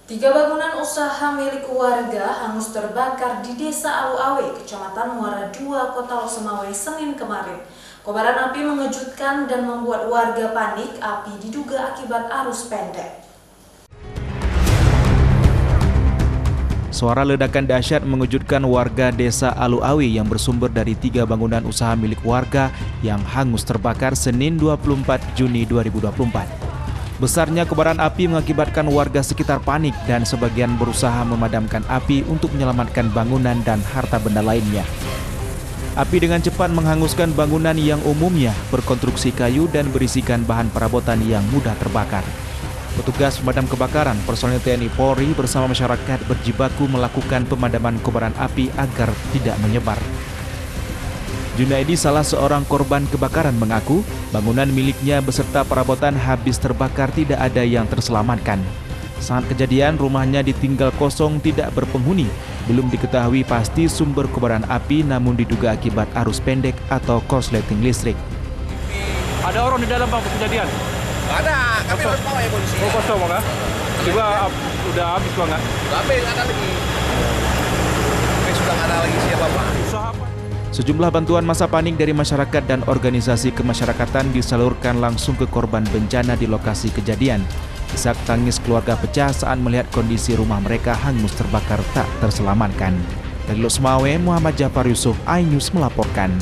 Tiga bangunan usaha milik warga hangus terbakar di Desa Alu-Awe, Kecamatan Muara II, Kota Losemawe, Senin kemarin. Kobaran api mengejutkan dan membuat warga panik. Api diduga akibat arus pendek. Suara ledakan dahsyat mengejutkan warga Desa Alu-Awe yang bersumber dari tiga bangunan usaha milik warga yang hangus terbakar Senin 24 Juni 2024. Besarnya kobaran api mengakibatkan warga sekitar panik dan sebagian berusaha memadamkan api untuk menyelamatkan bangunan dan harta benda lainnya. Api dengan cepat menghanguskan bangunan yang umumnya berkonstruksi kayu dan berisikan bahan perabotan yang mudah terbakar. Petugas pemadam kebakaran, personel TNI Polri bersama masyarakat berjibaku melakukan pemadaman kobaran api agar tidak menyebar. Junaidi, salah seorang korban kebakaran, mengaku bangunan miliknya beserta perabotan habis terbakar, tidak ada yang terselamatkan. Saat kejadian, rumahnya ditinggal kosong tidak berpenghuni. Belum diketahui pasti sumber kobaran api, namun diduga akibat arus pendek atau korsleting listrik. Ada orang di dalam waktu kejadian? Ada, kami harus bawa ya polisi. Oh, kosong bang? Juga udah habis bang? Udah habis, ada lagi. Tapi sudah nggak ada lagi siapa-apa. Usaha apa? Sejumlah bantuan masa panik dari masyarakat dan organisasi kemasyarakatan disalurkan langsung ke korban bencana di lokasi kejadian. Isak tangis keluarga pecah saat melihat kondisi rumah mereka hangus terbakar tak terselamatkan. Dari Losemawe, Muhammad Jafar Yusuf, iNews melaporkan.